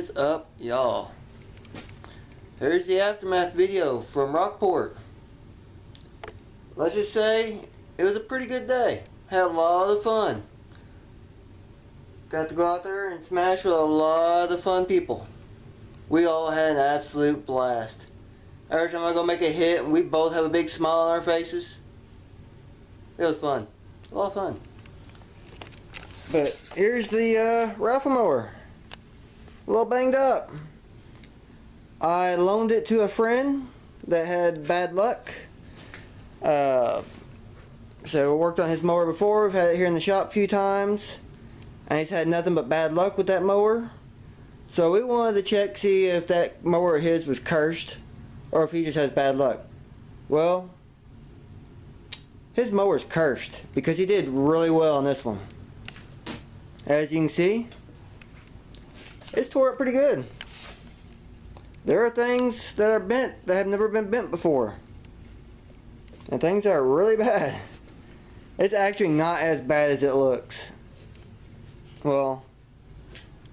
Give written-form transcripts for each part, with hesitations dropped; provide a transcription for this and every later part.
is up, y'all? Here's the aftermath video from Rockport. Let's just say it was a pretty good day. Had a lot of fun. Got to go out there and smash with a lot of fun people. We all had an absolute blast. Every time I go make a hit and we both have a big smile on our faces. It was fun. A lot of fun. But here's the raffle mower. A little banged up. I loaned it to a friend that had bad luck. So we worked on his mower before. We've had it here in the shop a few times. And he's had nothing but bad luck with that mower. So we wanted to check, see if that mower of his was cursed or if he just has bad luck. Well, his mower's cursed because he did really well on this one. As you can see, it's tore up pretty good. There are things that are bent that have never been bent before. And things that are really bad. It's actually not as bad as it looks. Well,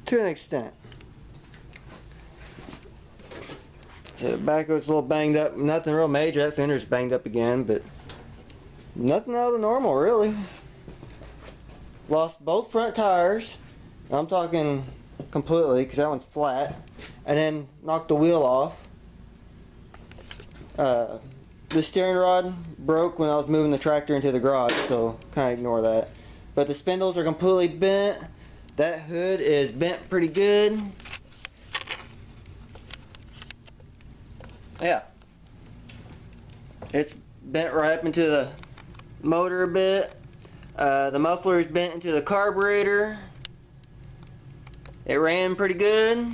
to an extent. So the back of it's a little banged up. Nothing real major. That fender's banged up again, but nothing out of the normal, really. Lost both front tires. I'm talking completely because that one's flat. And then knocked the wheel off. The steering rod broke when I was moving the tractor into the garage, so kind of ignore that. But the spindles are completely bent. That hood is bent pretty good. Yeah. It's bent right up into the motor a bit. The muffler is bent into the carburetor. It ran pretty good.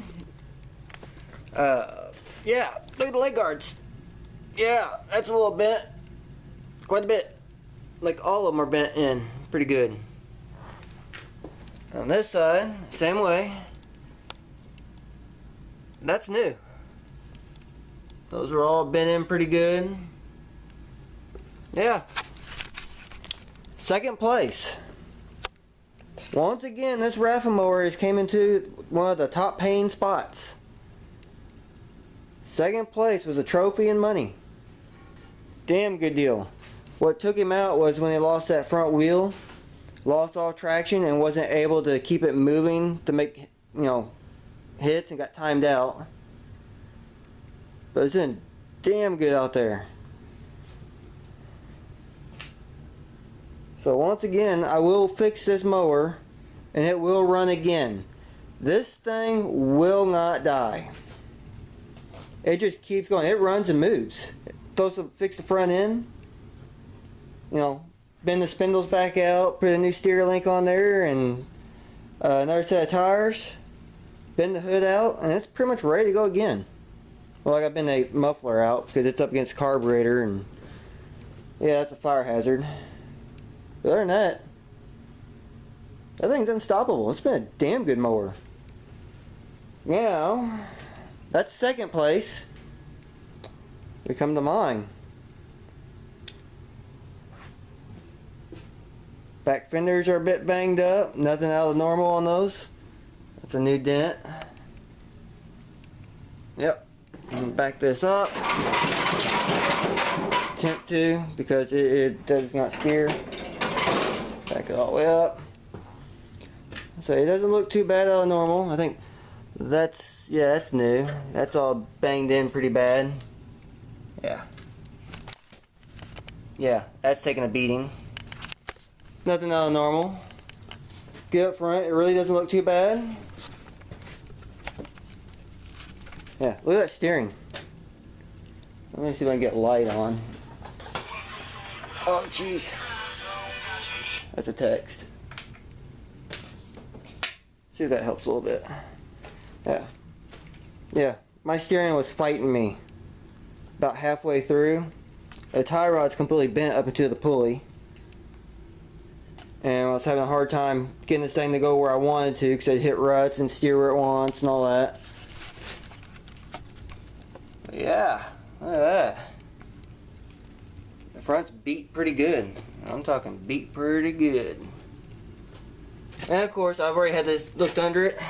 Yeah, look at the leg guards. Yeah, that's a little bent. Quite a bit. Like all of them are bent in pretty good. On this side, same way. That's new. Those are all bent in pretty good. Yeah. Second place. Once again, this raffle mower has came into one of the top paying spots. Second place was a trophy and money. Damn good deal. What took him out was when he lost that front wheel, lost all traction and wasn't able to keep it moving to make, hits and got timed out. But it's doing damn good out there. So once again, I will fix this mower and it will run again. This thing will not die. It just keeps going. It runs and moves. Supposed to fix the front end. Bend the spindles back out, put a new steer link on there, and another set of tires. Bend the hood out, and it's pretty much ready to go again. Well, I got to bend the muffler out because it's up against the carburetor, and yeah, that's a fire hazard. But other than that thing's unstoppable. It's been a damn good mower. Now, that's second place. We come to mine. Back fenders are a bit banged up. Nothing out of the normal on those. That's a new dent. Yep. Back this up. Attempt to, because it does not steer. Back it all the way up. So it doesn't look too bad out of normal. I think that's new. That's all banged in pretty bad. Yeah, that's taking a beating. Nothing out of normal. Get up front, it really doesn't look too bad. Yeah, look at that steering. Let me see if I can get light on. Oh jeez. That's a text. See if that helps a little bit. Yeah, my steering was fighting me. About halfway through, the tie rod's completely bent up into the pulley. And I was having a hard time getting this thing to go where I wanted to because I'd hit ruts and steer where it wants and all that. But yeah, look at that. The front's beat pretty good. I'm talking beat pretty good. And of course, I've already had this looked under it.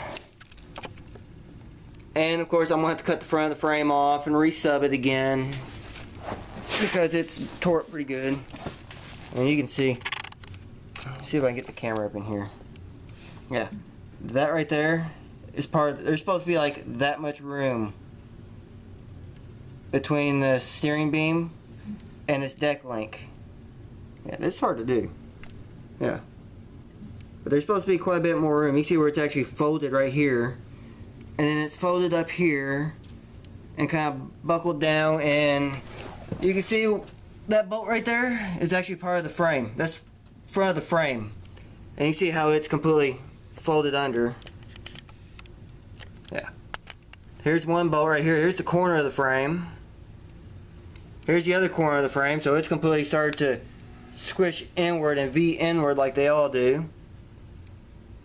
And of course I'm going to have to cut the front of the frame off and resub it again, because it's tore up pretty good. And you can see if I can get the camera up in here. Yeah, that right there is part of, there's supposed to be like that much room between the steering beam and its deck link. Yeah, it's hard to do. Yeah, but there's supposed to be quite a bit more room. You can see where it's actually folded right here, and then it's folded up here and kind of buckled down, and you can see that bolt right there is actually part of the frame. That's front of the frame, and you see how it's completely folded under. Yeah, here's one bolt right here. Here's the corner of the frame. Here's the other corner of the frame, so it's completely started to squish inward and V inward like they all do.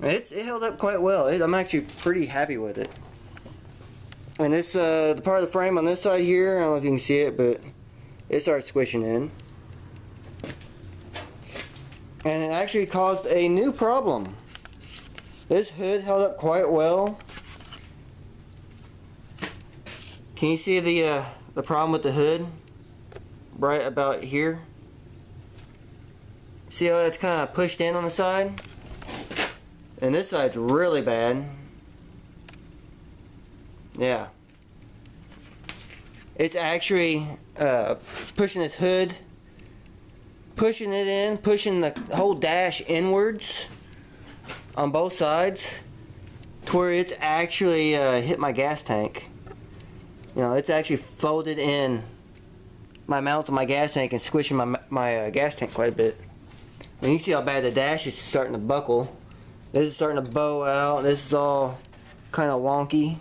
It held up quite well. I'm actually pretty happy with it. And this the part of the frame on this side here, I don't know if you can see it, but it started squishing in. And it actually caused a new problem. This hood held up quite well. Can you see the problem with the hood? Right about here. See how that's kind of pushed in on the side? And this side's really bad. Yeah. It's actually pushing this hood, pushing it in, pushing the whole dash inwards on both sides to where it's actually hit my gas tank. You know, it's actually folded in my mounts on my gas tank and squishing my gas tank quite a bit. And you can see how bad the dash is starting to buckle. This is starting to bow out. This is all kind of wonky.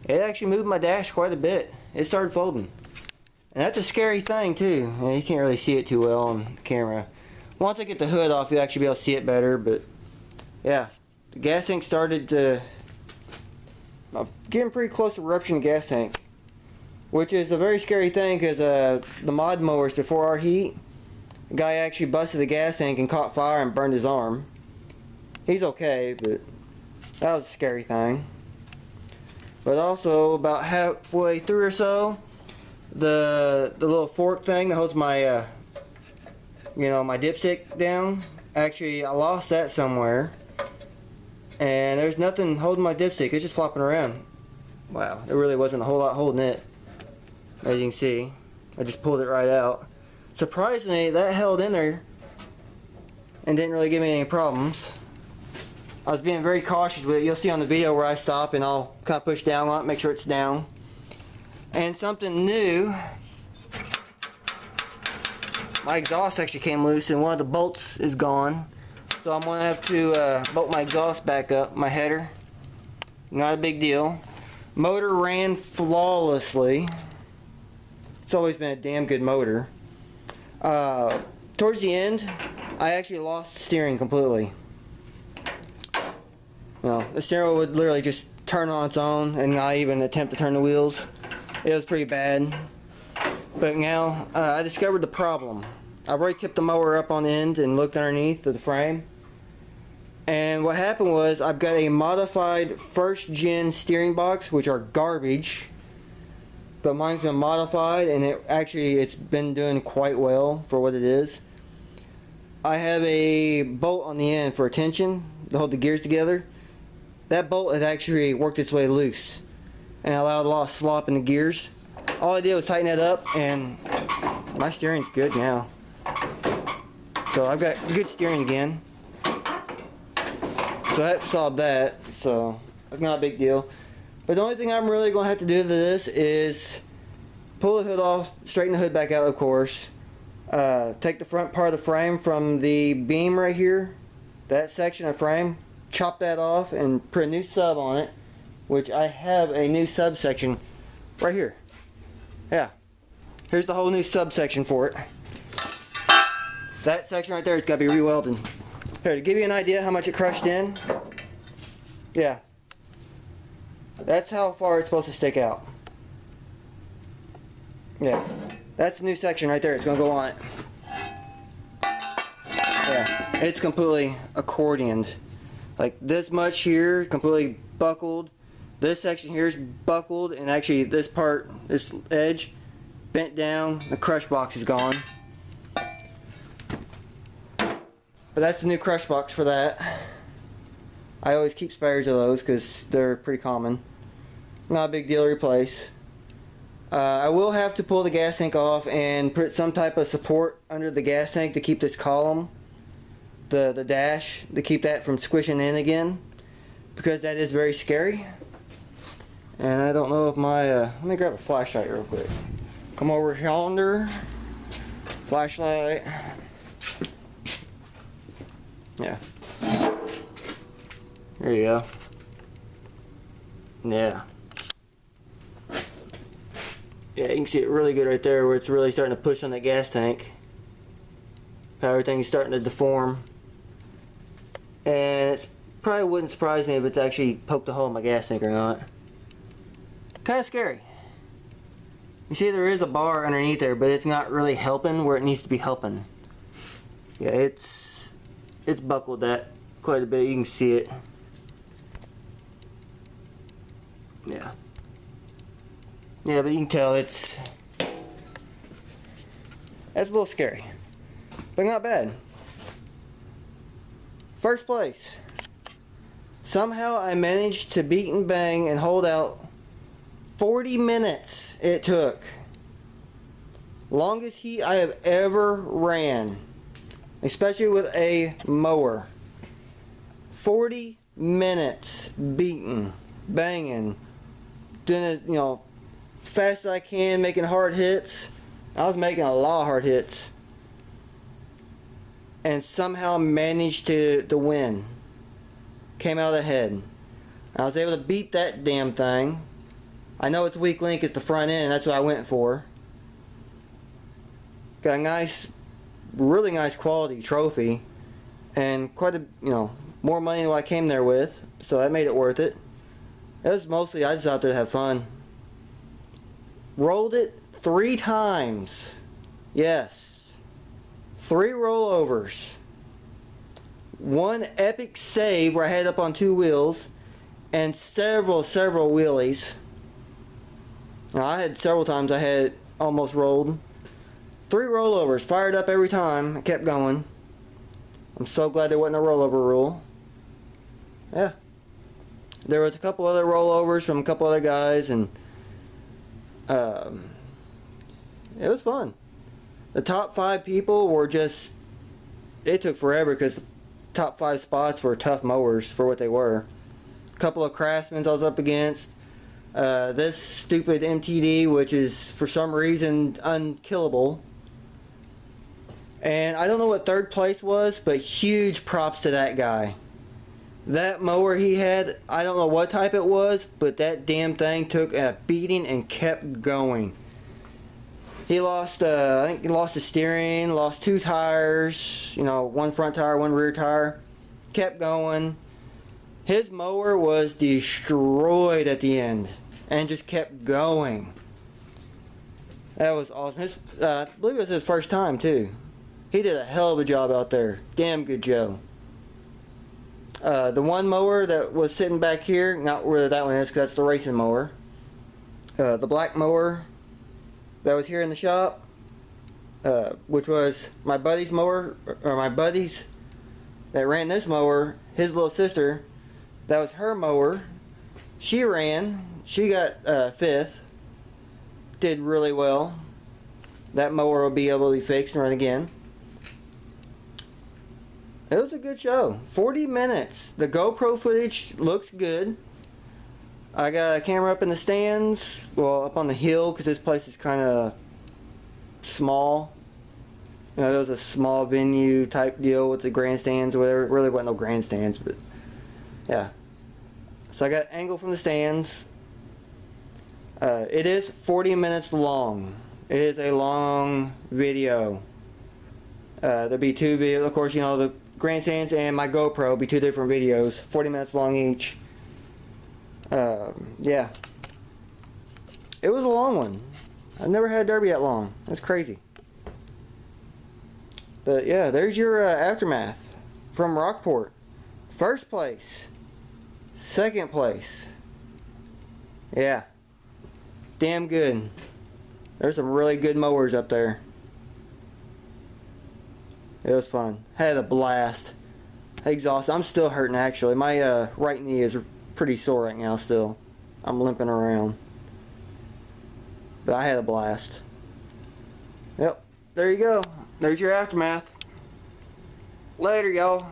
It actually moved my dash quite a bit. It started folding. And that's a scary thing too. You can't really see it too well on camera. Once I get the hood off, you'll actually be able to see it better. But yeah, the gas tank started to getting pretty close to rupturing the gas tank, which is a very scary thing, because the mod mowers before our heat, the guy actually busted the gas tank and caught fire and burned his arm. He's okay, but that was a scary thing. But also, about halfway through or so, the little fork thing that holds my my dipstick down, actually I lost that somewhere, and there's nothing holding my dipstick. It's just flopping around. Wow, there really wasn't a whole lot holding it. As you can see, I just pulled it right out. Surprisingly, that held in there and didn't really give me any problems. I was being very cautious with it. You'll see on the video where I stop and I'll kind of push down on it, make sure it's down. And something new, my exhaust actually came loose and one of the bolts is gone. So I'm going to have to bolt my exhaust back up, my header. Not a big deal. Motor ran flawlessly. It's always been a damn good motor. Towards the end, I actually lost steering completely. The steering wheel would literally just turn on its own and not even attempt to turn the wheels. It was pretty bad. But now, I discovered the problem. I've already tipped the mower up on the end and looked underneath of the frame. And what happened was, I've got a modified first gen steering box, which are garbage. But mine's been modified, and it's been doing quite well for what it is. I have a bolt on the end for tension to hold the gears together. That bolt had actually worked its way loose and allowed a lot of slop in the gears. All I did was tighten that up, and my steering's good now. So I've got good steering again. So that solved that, so that's not a big deal. But the only thing I'm really going to have to do to this is pull the hood off, straighten the hood back out, of course. Take the front part of the frame from the beam right here, that section of frame, chop that off and put a new sub on it, which I have a new subsection right here. Yeah, here's the whole new subsection for it. That section right there has got to be re-welded. Here, to give you an idea how much it crushed in, yeah, that's how far it's supposed to stick out. Yeah, that's the new section right there. It's going to go on it. Yeah, it's completely accordioned. Like this much here, completely buckled, This section here is buckled, and actually this part, this edge, bent down. The crush box is gone. But that's the new crush box for that. I always keep spares of those because they're pretty common. Not a big deal to replace. I will have to pull the gas tank off and put some type of support under the gas tank to keep this column, the dash, to keep that from squishing in again, because that is very scary. And I don't know if my let me grab a flashlight real quick. Come over yonder. Flashlight. Yeah. There you go. Yeah. Yeah, you can see it really good right there where it's really starting to push on that gas tank. How everything's starting to deform. And it probably wouldn't surprise me if it's actually poked a hole in my gas tank or not. Kind of scary. You see there is a bar underneath there, but it's not really helping where it needs to be helping. Yeah, it's buckled that quite a bit. You can see it. Yeah. Yeah, but you can tell that's a little scary, but not bad. First place. Somehow I managed to beat and bang and hold out 40 minutes it took. Longest heat I have ever ran, especially with a mower. 40 minutes beating, banging, doing it, you know, as fast as I can, making hard hits. I was making a lot of hard hits, and somehow managed to win. Came out ahead. I was able to beat that damn thing. I know its weak link is the front end, that's what I went for. Got a nice, really nice quality trophy, and quite a, you know, more money than what I came there with, so that made it worth it. It was mostly, I just out there to have fun. Rolled it 3 times. Yes. 3 rollovers. 1 epic save where I had it up on 2 wheels, and several wheelies. Now, I had several times I had it almost rolled. 3 rollovers, fired up every time. I kept going. I'm so glad there wasn't a rollover rule. Yeah. There was a couple other rollovers from a couple other guys, and it was fun. The top 5 people were just, it took forever because the top 5 spots were tough mowers for what they were. A couple of Craftsmans I was up against. This stupid MTD, which is for some reason unkillable. And I don't know what 3rd place was, but huge props to that guy. That mower he had, I don't know what type it was, but that damn thing took a beating and kept going. He lost, I think he lost his steering, lost 2 tires, you know, 1 front tire, 1 rear tire. Kept going. His mower was destroyed at the end and just kept going. That was awesome. I believe it was his first time too. He did a hell of a job out there. Damn good Joe. The one mower that was sitting back here, not where that one is because that's the racing mower. The black mower that was here in the shop, which was my buddy's mower, or my buddy's that ran this mower, his little sister, that was her mower. She ran, she got 5th, did really well. That mower will be able to be fixed and run again. It was a good show. 40 minutes. The GoPro footage looks good. I got a camera up in the stands, well, up on the hill, because this place is kind of small. You know, it was a small venue type deal with the grandstands or whatever. It really wasn't no grandstands, but yeah. So I got angle from the stands. It is 40 minutes long. It is a long video. There'll be 2 videos. Of course, you know, the grandstands and my GoPro will be 2 different videos, 40 minutes long each. Yeah. It was a long one. I've never had a derby that long. That's crazy. But yeah, there's your aftermath from Rockport. 1st place, 2nd place, Yeah. Damn good. There's some really good mowers up there. It was fun. Had a blast. Exhausted. I'm still hurting actually. My right knee is pretty sore right now still. I'm limping around. But I had a blast. Yep. There you go. There's your aftermath. Later, y'all.